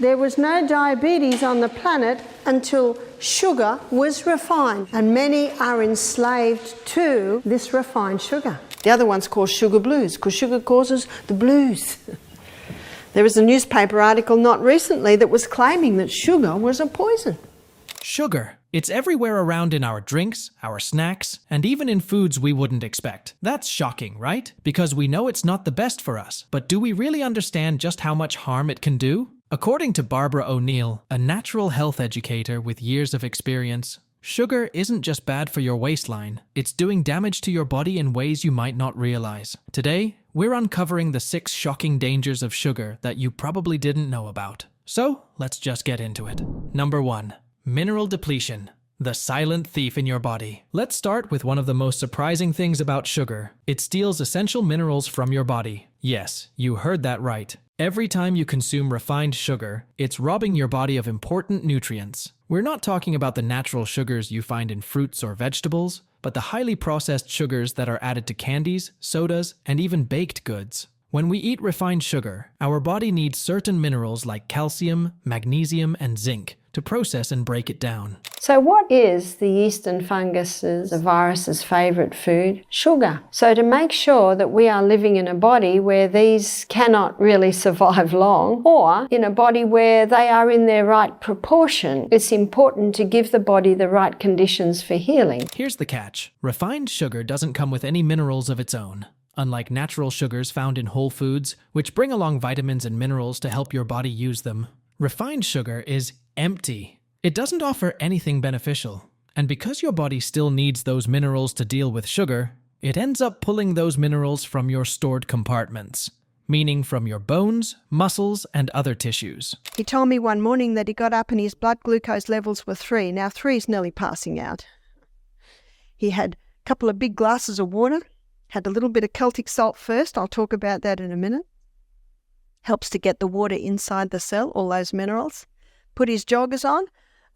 There was no diabetes on the planet until sugar was refined, and many are enslaved to this refined sugar. The other one's called sugar blues, because sugar causes the blues. There was a newspaper article not recently that was claiming that sugar was a poison. Sugar. It's everywhere around in our drinks, our snacks, and even in foods we wouldn't expect. That's shocking, right? Because we know it's not the best for us. But do we really understand just how much harm it can do? According to Barbara O'Neill, a natural health educator with years of experience, sugar isn't just bad for your waistline. It's doing damage to your body in ways you might not realize. Today, we're uncovering the 6 shocking dangers of sugar that you probably didn't know about. So, let's just get into it. Number 1. Mineral depletion. The silent thief in your body. Let's start with one of the most surprising things about sugar. It steals essential minerals from your body. Yes, you heard that right. Every time you consume refined sugar, it's robbing your body of important nutrients. We're not talking about the natural sugars you find in fruits or vegetables, but the highly processed sugars that are added to candies, sodas, and even baked goods. When we eat refined sugar, our body needs certain minerals like calcium, magnesium, and zinc to process and break it down. So what is the yeast and fungus's, the virus's favourite food? Sugar. So to make sure that we are living in a body where these cannot really survive long, or in a body where they are in their right proportion, it's important to give the body the right conditions for healing. Here's the catch. Refined sugar doesn't come with any minerals of its own. Unlike natural sugars found in whole foods, which bring along vitamins and minerals to help your body use them, refined sugar is empty. It doesn't offer anything beneficial. And because your body still needs those minerals to deal with sugar, it ends up pulling those minerals from your stored compartments, meaning from your bones, muscles, and other tissues. He told me one morning that he got up and his blood glucose levels were 3. Now 3 is nearly passing out. He had a couple of big glasses of water, had a little bit of Celtic salt first. I'll talk about that in a minute. Helps to get the water inside the cell, all those minerals. Put his joggers on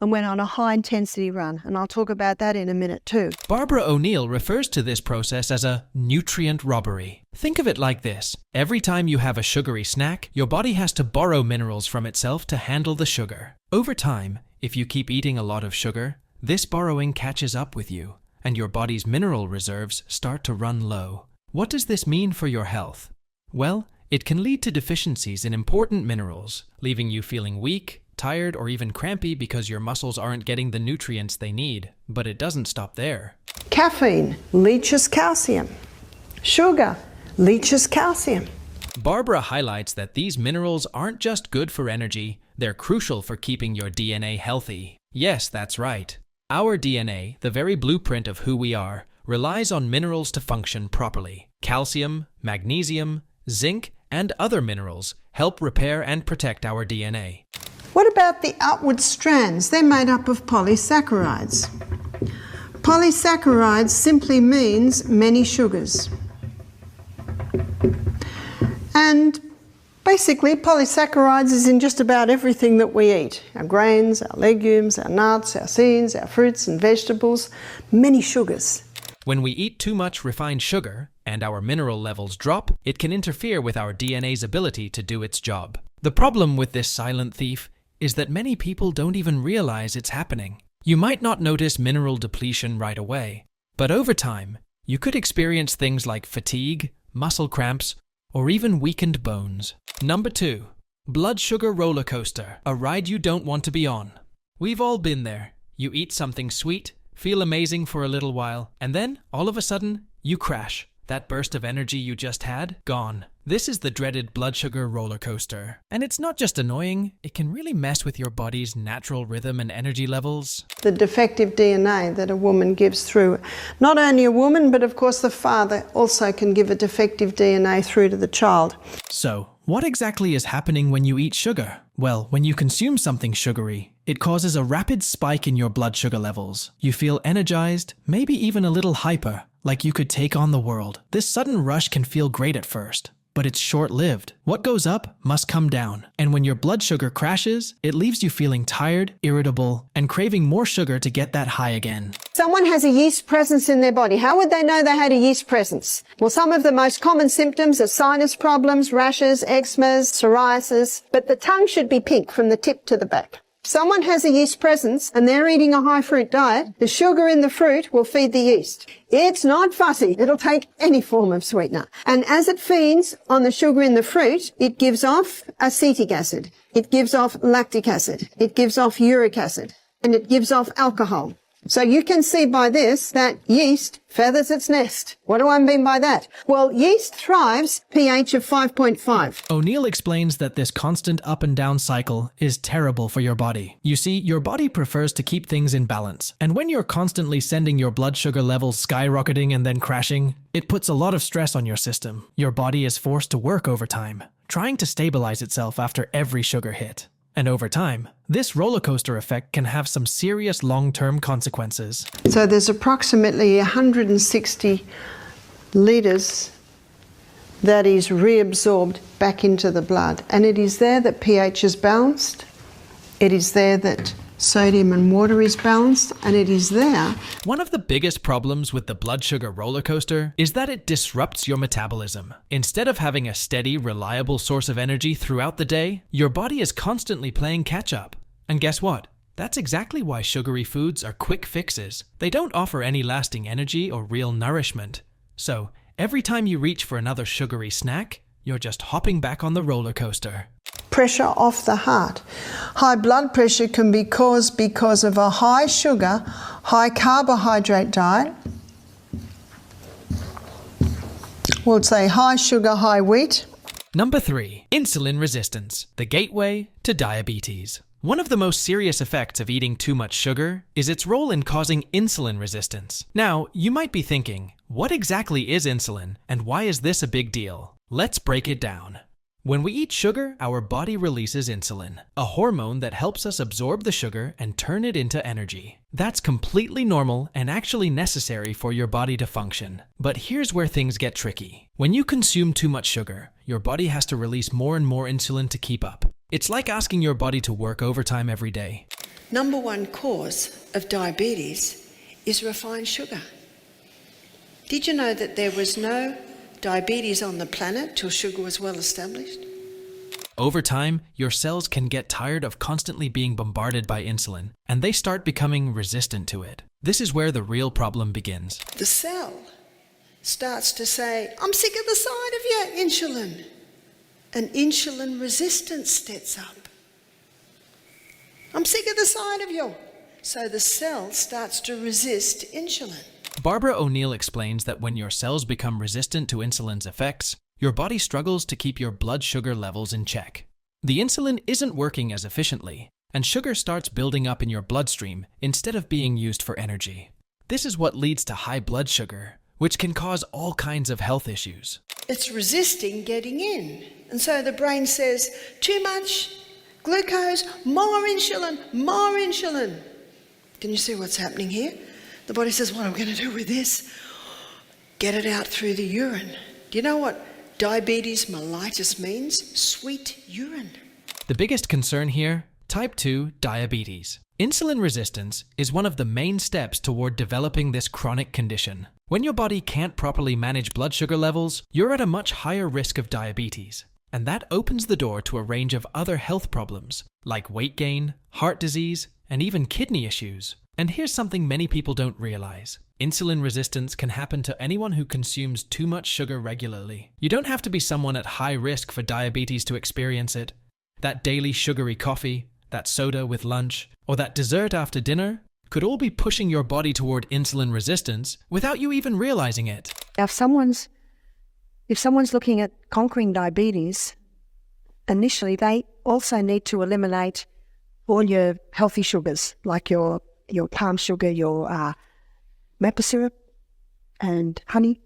and went on a high-intensity run, and I'll talk about that in a minute too. Barbara O'Neill refers to this process as a nutrient robbery. Think of it like this. Every time you have a sugary snack, your body has to borrow minerals from itself to handle the sugar. Over time, if you keep eating a lot of sugar, this borrowing catches up with you, and your body's mineral reserves start to run low. What does this mean for your health? Well, it can lead to deficiencies in important minerals, leaving you feeling weak, tired, or even crampy because your muscles aren't getting the nutrients they need. But it doesn't stop there. Caffeine leaches calcium. Sugar leaches calcium. Barbara highlights that these minerals aren't just good for energy, they're crucial for keeping your DNA healthy. Yes, that's right. Our DNA, the very blueprint of who we are, relies on minerals to function properly. Calcium, magnesium, zinc, and other minerals help repair and protect our DNA. What about the outward strands? They're made up of polysaccharides. Polysaccharides simply means many sugars. And basically, polysaccharides is in just about everything that we eat. Our grains, our legumes, our nuts, our seeds, our fruits and vegetables, many sugars. When we eat too much refined sugar and our mineral levels drop, it can interfere with our DNA's ability to do its job. The problem with this silent thief is that many people don't even realize it's happening. You might not notice mineral depletion right away, but over time, you could experience things like fatigue, muscle cramps, or even weakened bones. Number 2. Blood sugar roller coaster, a ride you don't want to be on. We've all been there. You eat something sweet, feel amazing for a little while, and then, all of a sudden, you crash. That burst of energy you just had, gone. This is the dreaded blood sugar roller coaster. And it's not just annoying, it can really mess with your body's natural rhythm and energy levels. The defective DNA that a woman gives through, not only a woman, but of course the father also can give a defective DNA through to the child. So, what exactly is happening when you eat sugar? Well, when you consume something sugary, it causes a rapid spike in your blood sugar levels. You feel energized, maybe even a little hyper, like you could take on the world. This sudden rush can feel great at first, but it's short-lived. What goes up must come down. And when your blood sugar crashes, it leaves you feeling tired, irritable, and craving more sugar to get that high again. Someone has a yeast presence in their body. How would they know they had a yeast presence? Well, some of the most common symptoms are sinus problems, rashes, eczemas, psoriasis, but the tongue should be pink from the tip to the back. If someone has a yeast presence and they're eating a high fruit diet, the sugar in the fruit will feed the yeast. It's not fussy. It'll take any form of sweetener. And as it feeds on the sugar in the fruit, it gives off acetic acid. It gives off lactic acid. It gives off uric acid. And it gives off alcohol. So you can see by this that yeast feathers its nest. What do I mean by that? Well, yeast thrives pH of 5.5. O'Neill explains that this constant up and down cycle is terrible for your body. You see, your body prefers to keep things in balance. And when you're constantly sending your blood sugar levels skyrocketing and then crashing, it puts a lot of stress on your system. Your body is forced to work overtime, trying to stabilize itself after every sugar hit. And over time, this roller coaster effect can have some serious long-term consequences. So there's approximately 160 litres that is reabsorbed back into the blood. And it is there that pH is balanced. It is there that sodium and water is balanced, and it is there. One of the biggest problems with the blood sugar roller coaster is that it disrupts your metabolism. Instead of having a steady, reliable source of energy throughout the day, your body is constantly playing catch up. And guess what? That's exactly why sugary foods are quick fixes. They don't offer any lasting energy or real nourishment. So, every time you reach for another sugary snack, you're just hopping back on the roller coaster. Pressure off the heart. High blood pressure can be caused because of a high sugar, high carbohydrate diet. We'll say high sugar, high wheat. Number 3, insulin resistance, the gateway to diabetes. One of the most serious effects of eating too much sugar is its role in causing insulin resistance. Now, you might be thinking, what exactly is insulin and why is this a big deal? Let's break it down. When we eat sugar, our body releases insulin, a hormone that helps us absorb the sugar and turn it into energy. That's completely normal and actually necessary for your body to function. But here's where things get tricky. When you consume too much sugar, your body has to release more and more insulin to keep up. It's like asking your body to work overtime every day. Number one cause of diabetes is refined sugar. Did you know that there was no diabetes on the planet till sugar was well established? Over time, your cells can get tired of constantly being bombarded by insulin, and they start becoming resistant to it. This is where the real problem begins. The cell starts to say, I'm sick of the sight of your insulin. And insulin resistance sets up. I'm sick of the sight of you. So the cell starts to resist insulin. Barbara O'Neill explains that when your cells become resistant to insulin's effects, your body struggles to keep your blood sugar levels in check. The insulin isn't working as efficiently, and sugar starts building up in your bloodstream instead of being used for energy. This is what leads to high blood sugar, which can cause all kinds of health issues. It's resisting getting in. And so the brain says, too much glucose, more insulin, more insulin. Can you see what's happening here? The body says, what am I going to do with this? Get it out through the urine. Do you know what diabetes mellitus means? Sweet urine. The biggest concern here, type 2 diabetes. Insulin resistance is one of the main steps toward developing this chronic condition. When your body can't properly manage blood sugar levels, you're at a much higher risk of diabetes. And that opens the door to a range of other health problems, like weight gain, heart disease, and even kidney issues. And here's something many people don't realize. Insulin resistance can happen to anyone who consumes too much sugar regularly. You don't have to be someone at high risk for diabetes to experience it. That daily sugary coffee, that soda with lunch, or that dessert after dinner could all be pushing your body toward insulin resistance without you even realizing it. If someone's looking at conquering diabetes, initially they also need to eliminate all your healthy sugars, like your palm sugar, your maple syrup and honey.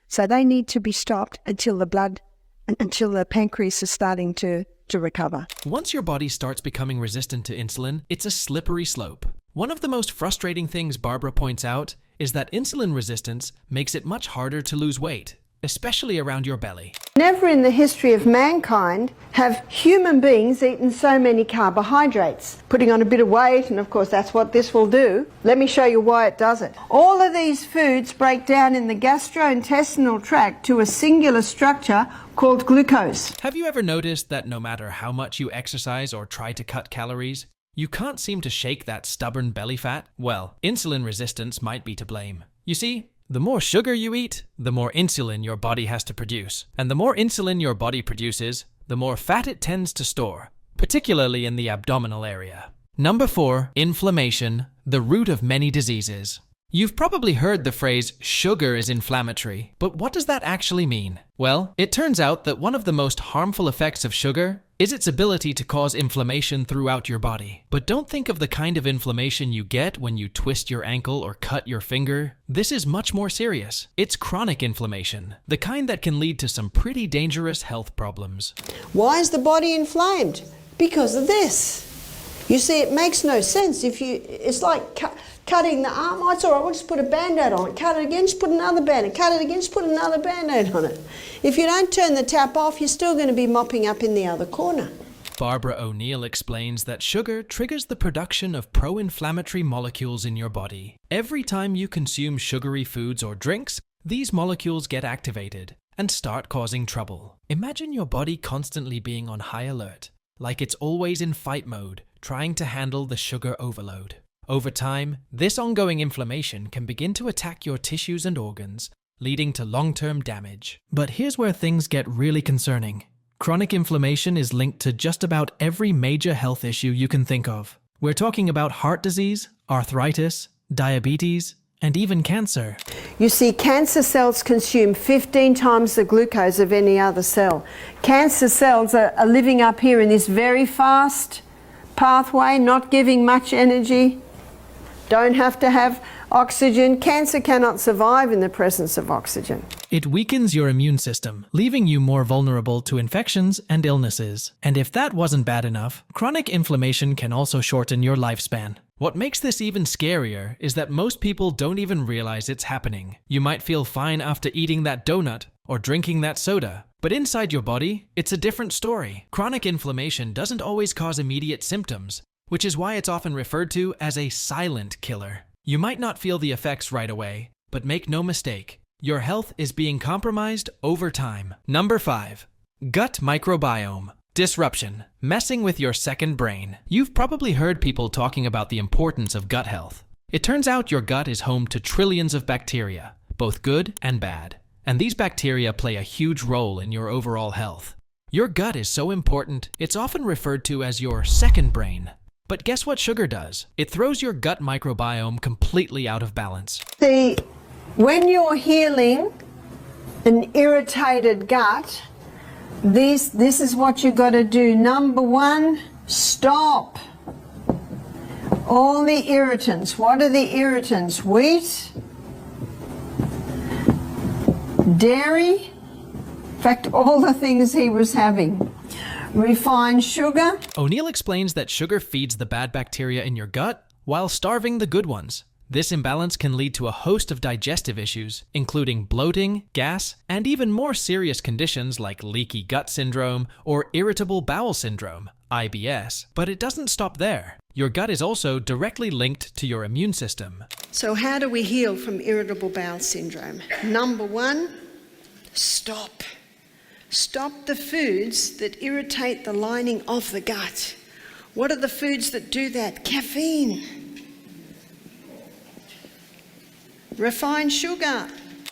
So they need to be stopped until the pancreas is starting to recover. Once your body starts becoming resistant to insulin, it's a slippery slope. One of the most frustrating things Barbara points out is that insulin resistance makes it much harder to lose weight. especially around your belly. Never in the history of mankind have human beings eaten so many carbohydrates, putting on a bit of weight, and of course that's what this will do. Let me show you why it does it. All of these foods break down in the gastrointestinal tract to a singular structure called glucose. Have you ever noticed that no matter how much you exercise or try to cut calories, you can't seem to shake that stubborn belly fat? Well, insulin resistance might be to blame. You see, the more sugar you eat, the more insulin your body has to produce. And the more insulin your body produces, the more fat it tends to store, particularly in the abdominal area. Number 4, inflammation, the root of many diseases. You've probably heard the phrase, sugar is inflammatory, but what does that actually mean? Well, it turns out that one of the most harmful effects of sugar is its ability to cause inflammation throughout your body. But don't think of the kind of inflammation you get when you twist your ankle or cut your finger. This is much more serious. It's chronic inflammation, the kind that can lead to some pretty dangerous health problems. Why is the body inflamed? Because of this. You see, it makes no sense. It's like cutting the arm. Oh, it's all right, we'll just put a Band-Aid on it. Cut it again, just put another Band-Aid. Cut it again, just put another Band-Aid on it. If you don't turn the tap off, you're still going to be mopping up in the other corner. Barbara O'Neill explains that sugar triggers the production of pro-inflammatory molecules in your body. Every time you consume sugary foods or drinks, these molecules get activated and start causing trouble. Imagine your body constantly being on high alert, like it's always in fight mode, trying to handle the sugar overload. Over time, this ongoing inflammation can begin to attack your tissues and organs, leading to long-term damage. But here's where things get really concerning. Chronic inflammation is linked to just about every major health issue you can think of. We're talking about heart disease, arthritis, diabetes, and even cancer. You see, cancer cells consume 15 times the glucose of any other cell. Cancer cells are living up here in this very fast pathway, not giving much energy, don't have to have oxygen. Cancer cannot survive in the presence of oxygen. It weakens your immune system, leaving you more vulnerable to infections and illnesses. And if that wasn't bad enough, chronic inflammation can also shorten your lifespan. What makes this even scarier is that most people don't even realize it's happening. You might feel fine after eating that donut or drinking that soda, but inside your body, it's a different story. Chronic inflammation doesn't always cause immediate symptoms, which is why it's often referred to as a silent killer. You might not feel the effects right away, but make no mistake, your health is being compromised over time. Number 5, gut microbiome. Disruption, messing with your second brain. You've probably heard people talking about the importance of gut health. It turns out your gut is home to trillions of bacteria, both good and bad. And these bacteria play a huge role in your overall health. Your gut is so important, it's often referred to as your second brain. But guess what sugar does? It throws your gut microbiome completely out of balance. See, when you're healing an irritated gut, this is what you've got to do. Number 1, stop all the irritants. What are the irritants? Wheat, dairy, in fact, all the things he was having. Refined sugar. O'Neill explains that sugar feeds the bad bacteria in your gut while starving the good ones. This imbalance can lead to a host of digestive issues, including bloating, gas, and even more serious conditions like leaky gut syndrome or irritable bowel syndrome, IBS. But it doesn't stop there. Your gut is also directly linked to your immune system. So how do we heal from irritable bowel syndrome? Number 1, stop. Stop the foods that irritate the lining of the gut. What are the foods that do that? Caffeine, refined sugar.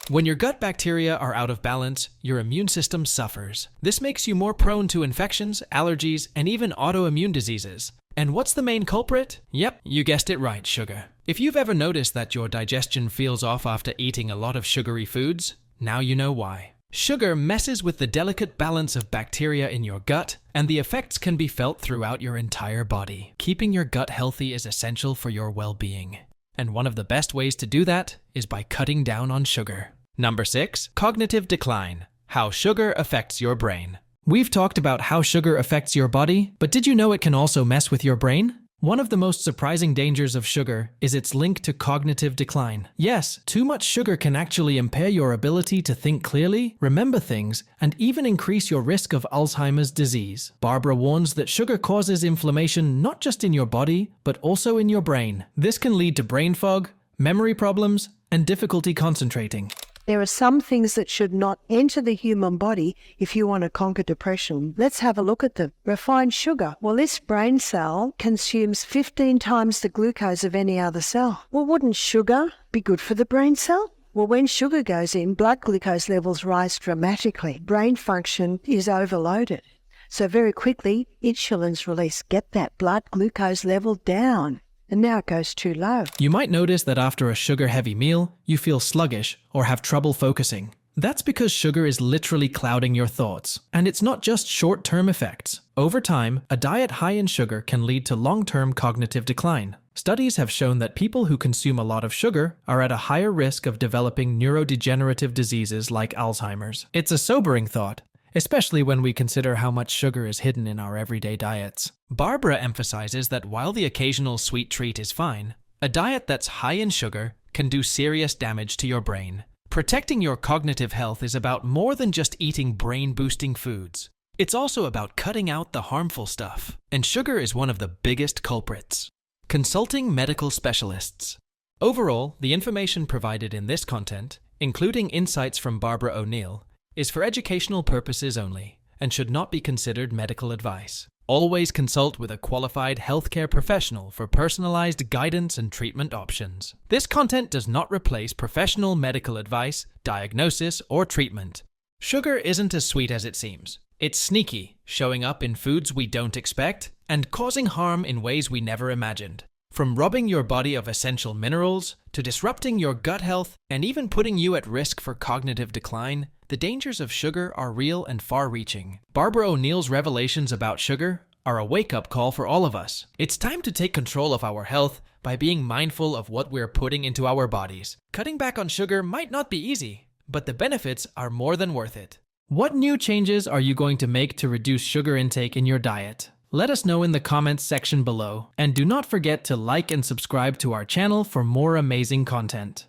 When your gut bacteria are out of balance, your immune system suffers. This makes you more prone to infections, allergies, and even autoimmune diseases. And what's the main culprit? Yep, you guessed it right, sugar. If you've ever noticed that your digestion feels off after eating a lot of sugary foods, now you know why. Sugar messes with the delicate balance of bacteria in your gut, and the effects can be felt throughout your entire body. Keeping your gut healthy is essential for your well-being. And one of the best ways to do that is by cutting down on sugar. Number 6, cognitive decline. How sugar affects your brain. We've talked about how sugar affects your body, but did you know it can also mess with your brain? One of the most surprising dangers of sugar is its link to cognitive decline. Yes, too much sugar can actually impair your ability to think clearly, remember things, and even increase your risk of Alzheimer's disease. Barbara warns that sugar causes inflammation not just in your body, but also in your brain. This can lead to brain fog, memory problems, and difficulty concentrating. There are some things that should not enter the human body if you want to conquer depression. Let's have a look at them. Refined sugar. Well, this brain cell consumes 15 times the glucose of any other cell. Well, wouldn't sugar be good for the brain cell? Well, when sugar goes in, blood glucose levels rise dramatically. Brain function is overloaded. So very quickly, insulin's released. Get that blood glucose level down. And now it goes too low. You might notice that after a sugar-heavy meal, you feel sluggish or have trouble focusing. That's because sugar is literally clouding your thoughts. And it's not just short-term effects. Over time, a diet high in sugar can lead to long-term cognitive decline. Studies have shown that people who consume a lot of sugar are at a higher risk of developing neurodegenerative diseases like Alzheimer's. It's a sobering thought, especially when we consider how much sugar is hidden in our everyday diets. Barbara emphasizes that while the occasional sweet treat is fine, a diet that's high in sugar can do serious damage to your brain. Protecting your cognitive health is about more than just eating brain-boosting foods. It's also about cutting out the harmful stuff, and sugar is one of the biggest culprits. Consulting medical specialists. Overall, the information provided in this content, including insights from Barbara O'Neill, is for educational purposes only and should not be considered medical advice. Always consult with a qualified healthcare professional for personalized guidance and treatment options. This content does not replace professional medical advice, diagnosis, or treatment. Sugar isn't as sweet as it seems. It's sneaky, showing up in foods we don't expect and causing harm in ways we never imagined. From robbing your body of essential minerals to disrupting your gut health and even putting you at risk for cognitive decline, the dangers of sugar are real and far-reaching. Barbara O'Neill's revelations about sugar are a wake-up call for all of us. It's time to take control of our health by being mindful of what we're putting into our bodies. Cutting back on sugar might not be easy, but the benefits are more than worth it. What new changes are you going to make to reduce sugar intake in your diet? Let us know in the comments section below, and do not forget to like and subscribe to our channel for more amazing content.